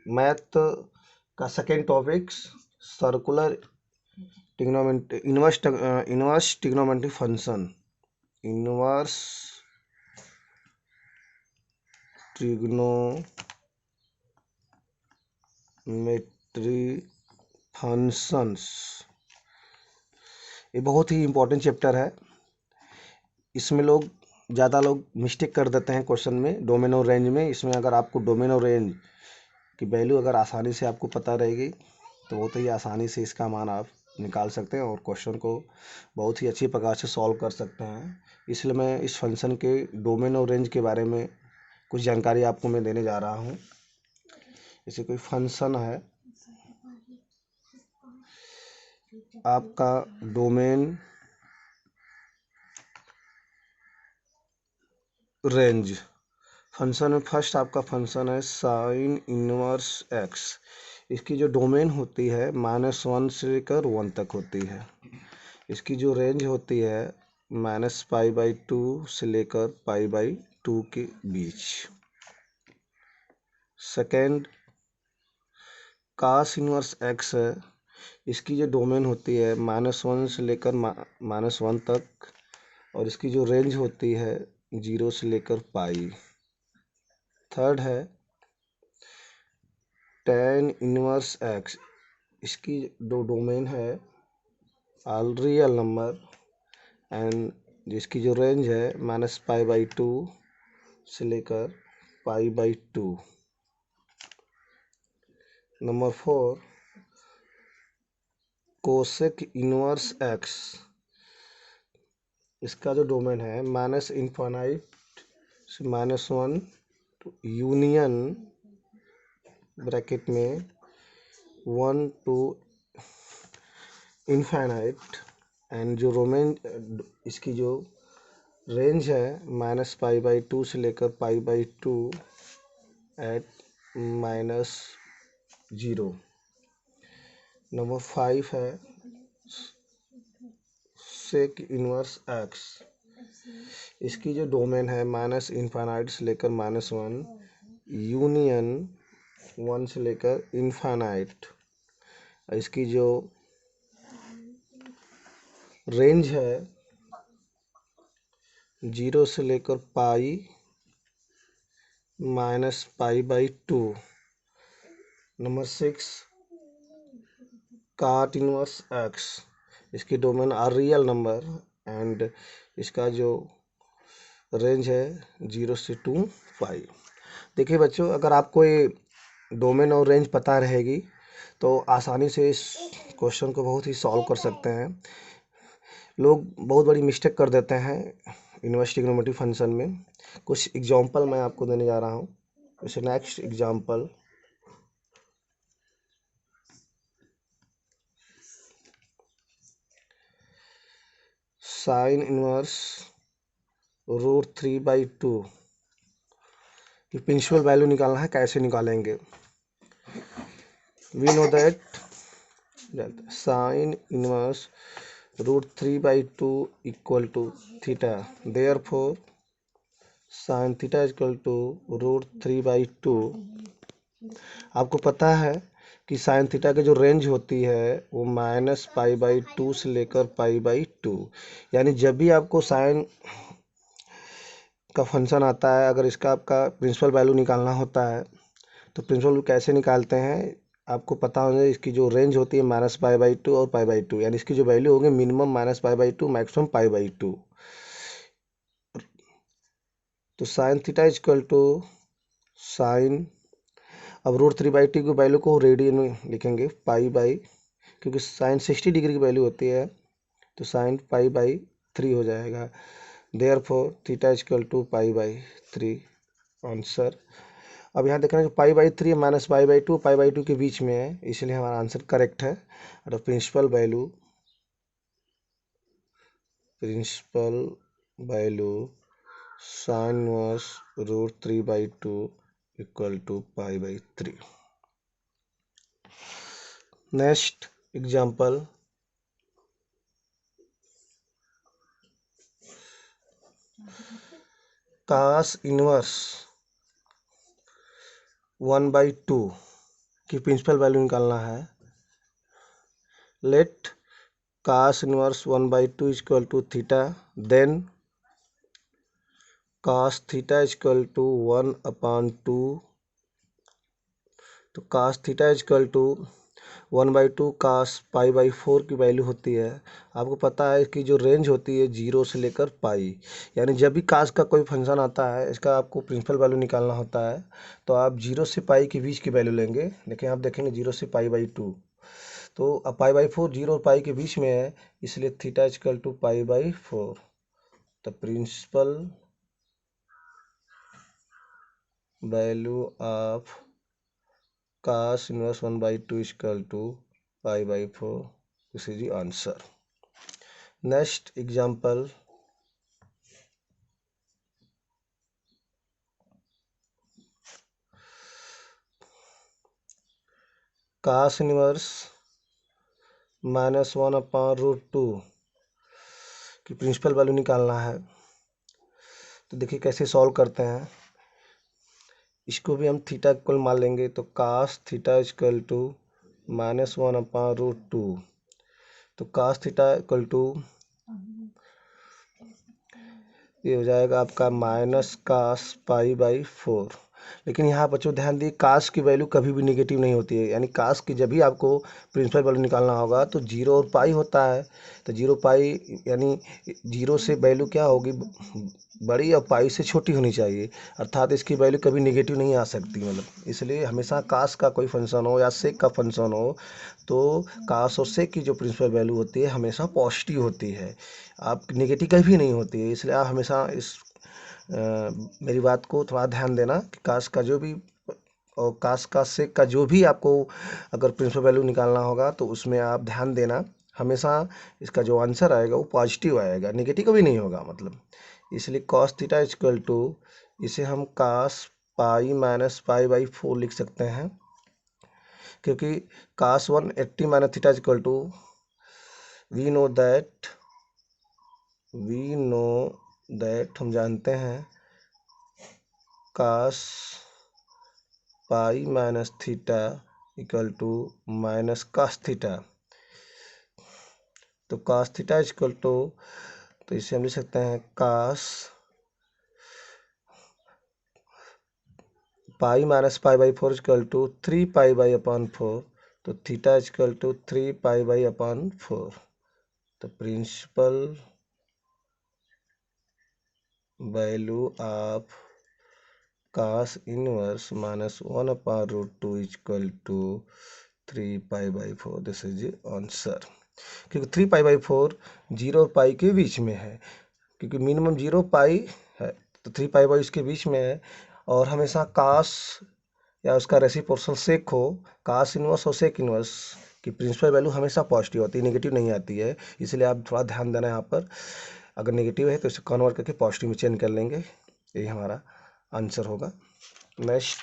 Math का second topic circular trigonometry inverse trigonometry function inverse trigonometry functions. ये बहुत ही important chapter है। इसमें ज़्यादा लोग मिस्टेक कर देते हैं क्वेश्चन में, डोमेन और रेंज में। इसमें अगर आपको डोमेन और रेंज की वैल्यू अगर आसानी से आपको पता रहेगी तो बहुत ही आसानी से इसका मान आप निकाल सकते हैं और क्वेश्चन को बहुत ही अच्छी प्रकार से सॉल्व कर सकते हैं। इसलिए मैं इस फंक्शन के डोमेन और रेंज के बारे में कुछ जानकारी आपको मैं देने जा रहा हूँ। जैसे कोई फंक्शन है, आपका डोमेन रेंज फंक्शन में फर्स्ट आपका फंक्शन है साइन इनवर्स एक्स। इसकी जो डोमेन होती है -1 से लेकर 1 तक होती है। इसकी जो रेंज होती है -π/2 से लेकर π/2 के बीच। सेकेंड कास इनवर्स एक्स है। इसकी जो डोमेन होती है -1 से लेकर -1 तक और इसकी जो रेंज होती है 0 से लेकर पाई। थर्ड है tan इनवर्स एक्स। इसकी दो डोमेन है ऑल रियल नंबर एंड जिसकी जो रेंज है -π/2 से लेकर π/2। Number 4 cosec inverse x. इसका जो डोमेन है -∞ से -1 यूनियन ब्रैकेट में 1 to इनफाइनाइट एंड जो इसकी जो रेंज है -π/2 से लेकर π/2 एट -0। नंबर 5 है सेक इनवर्स एक्स। इसकी जो डोमेन है -∞ से लेकर -1 यूनियन 1 से लेकर इनफाइनाइट। इसकी जो रेंज है 0 से लेकर पाई -π/2। नंबर 6 काट इनवर्स एक्स। इसकी domain are real number and इसका जो रेंज है 0 से 2 पाई। देखिए बच्चों, अगर आपको ये डोमेन और रेंज पता रहेगी तो आसानी से इस क्वेश्चन को बहुत ही सॉल्व कर सकते हैं। लोग बहुत बड़ी मिस्टेक कर देते हैं इनवर्स ट्रिग्नोमेट्री फंक्शन में। कुछ एग्जांपल मैं आपको देने जा रहा हूँ। जैसे नेक्स्ट एग्जांपल, साइन इनवर्स √3/2 की प्रिंसिपल वैल्यू निकालना है। कैसे निकालेंगे? We know that sine inverse √3/2 equal to theta. Therefore sine theta equal to √3/2। आपको पता है कि साइन थीटा की जो रेंज होती है वो -π/2 से लेकर π/2। यानी जब भी आपको साइन का फंक्शन आता है, अगर इसका आपका प्रिंसिपल वैल्यू निकालना होता है तो प्रिंसिपल वैल्यू कैसे निकालते हैं आपको पता होना चाहिए। इसकी जो रेंज होती है -π/2 और π/2, यानी इसकी जो वैल्यू होगी मिनिमम -π/2 मैक्सिमम π/2। तो sine theta equal to sine, अब √3/2 की वैल्यू को रेडियन में लिखेंगे क्योंकि साइन 60 डिग्री की वैल्यू होती है तो साइन π/3 हो जाएगा। Therefore theta equal to π/3 answer. अब यहाँ देखना π/3 -π/2 π/2 के बीच में है, इसलिए हमारा आंसर करेक्ट है। और principal value sine inverse √3/2 equal to π/3। Next example, cos inverse 1/2 की प्रिंसिपल वैल्यू निकालना है। Let cos inverse 1/2 equal to theta, then cos theta equal to 1/2। तो cos theta equal to 1/2 cos π/4 की वैल्यू होती है। आपको पता है कि जो रेंज होती है 0 से लेकर पाई, यानी जब भी cos का कोई फंक्शन आता है इसका आपको प्रिंसिपल वैल्यू निकालना होता है। तो आप 0 से पाई के बीच की वैल्यू लेंगे। देखिए आप देखेंगे 0 से π/2, तो अब π/4 0 और पाई के बीच में है, इसलिए theta equal to π/4। The principal value of cos inverse 1/2 equal to π/4. This is the answer. Next example. Cos inverse -1/√2 की प्रिंसिपल वैल्यू निकालना है। तो देखिए कैसे सॉल्व करते हैं। इसको भी हम थीटा इक्वल मान लेंगे, तो cos थीटा इक्वल टू -1/√2। तो cos थीटा इक्वल टू ये हो जाएगा आपका -cos π/4। लेकिन यहाँ बच्चों ध्यान दिए कास की वैल्यू कभी भी नेगेटिव नहीं होती है, यानी कास की जब भी आपको प्रिंसिपल वैल्यू निकालना होगा तो 0 और पाई होता है। तो 0 पाई यानी 0 से वैल्यू क्या होगी, बड़ी और पाई से छोटी होनी चाहिए, अर्थात इसकी वैल्यू कभी नेगेटिव नहीं आ सकती। मतलब इसलिए हमेशा कास का कोई फंक्शन हो या सेक का फंक्शन हो तो कास और सेक की जो प्रिंसिपल वैल्यू होती है हमेशा पॉजिटिव होती है, आप नेगेटिव कभी नहीं होती है। इसलिए आप हमेशा इस मेरी बात को थोड़ा ध्यान देना कि कास का जो भी और कास का सेक का जो भी आपको अगर प्रिंसिपल वैल्यू निकालना होगा तो उसमें आप ध्यान देना, हमेशा इसका जो आंसर आएगा वो पॉजिटिव आएगा, नेगेटिव कभी नहीं होगा। मतलब इसलिए कॉस थीटा इक्वल टू, इसे हम कास पाई माइनस π/4 लिख सकते हैं, क्योंकि cos 180 minus theta equal to we know that हम जानते हैं cos pi minus theta equal to minus cos theta. तो कास थीटा इक्वल टू, तो इसे हम लिख सकते हैं cos pi minus π/4 equal to 3π/4। तो थीटा इक्वल टू 3π/4। तो principal value of cos inverse -1/√2 equal to 3π/4। This is answer. क्योंकि 3π/4 0 पाई के बीच में है, क्योंकि मिनिमम 0 पाई है, तो 3π इसके बीच में है। और हमेशा कास या उसका रेसिप्रोकल सेक हो, कास इनवर्स और सेक इनवर्स की प्रिंसिपल वैल्यू हमेशा पॉजिटिव होती है, नेगेटिव नहीं आती है। इसलिए आप थोड़ा ध्यान देना यहाँ पर, अगर नेगेटिव है तो इसे कन्वर्ट करके पॉजिटिव में चेंज कर लेंगे, यही हमारा आंसर होगा। नेक्स्ट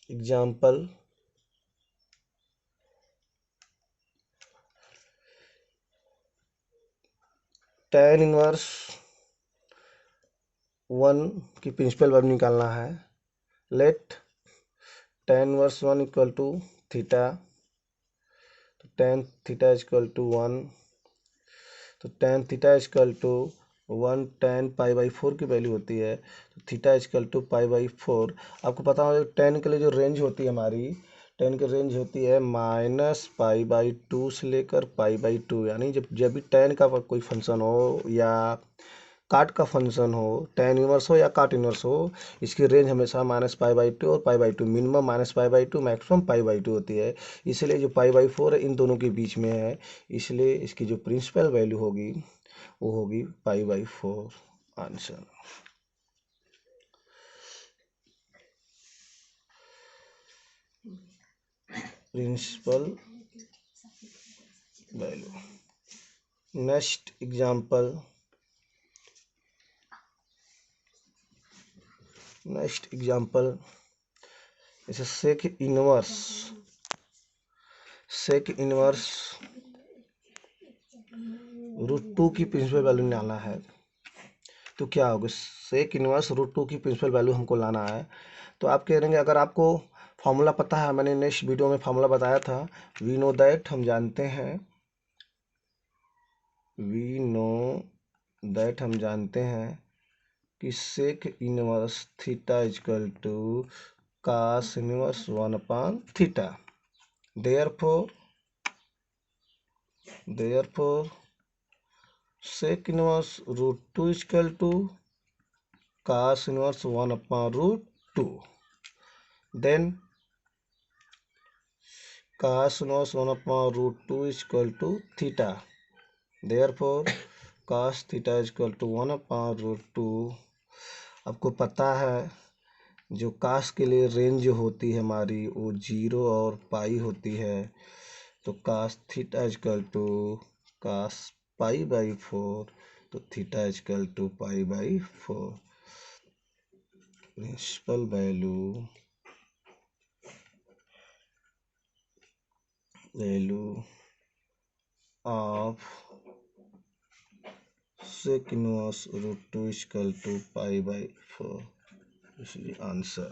एग्जाम्पल, tan इनवर्स 1 की प्रिंसिपल वैल्यू निकालना है। Let tan inverse 1 equal to theta, तो tan थीटा इक्वल टू 1। तो tan theta equal to 1 tan π/4 की वैल्यू होती है, तो थीटा इक्वल टू π/4। आपको पता होगा tan के लिए जो रेंज होती है हमारी, tan की रेंज होती है -π/2 से लेकर π/2, यानी जब भी tan का कोई फंक्शन हो या काट का फंक्शन हो, tan इनवर्स हो या काट इनवर्स हो, इसकी रेंज हमेशा -π/2 और π/2, मिनिमम -π/2 मैक्सिमम π/2 होती है। इसलिए जो π/4 है इन दोनों के बीच में है, इसलिए इसकी जो प्रिंसिपल वैल्यू होगी वो होगी π/4। Answer. Principal value. Next example, जैसे सेक इनवर्स √2 की प्रिंसिपल वैल्यू निकालना है। तो क्या होगा, सेक इनवर्स रूट टू की प्रिंसिपल वैल्यू हमको लाना है। तो आप कह देंगे अगर आपको फॉर्मूला पता है, मैंने नेक्स्ट वीडियो में फॉर्मूला बताया था, वी नो दैट, हम जानते हैं, वी नो दैट हम जानते हैं कि sec inverse theta equal to cos inverse 1/थीटा। Therefore sec inverse root two equal to cos inverse 1/√2। Then cos inverse 1/√2 is equal to theta. Therefore cos theta is equal to 1/√2। आपको पता है जो cos के लिए रेंज होती है हमारी वो 0 और पाई होती है, तो cos theta is equal to cos pi/4, तो theta is equal to pi/4। Principal value of sec inverse √2 is equal to pi/4। This is the answer।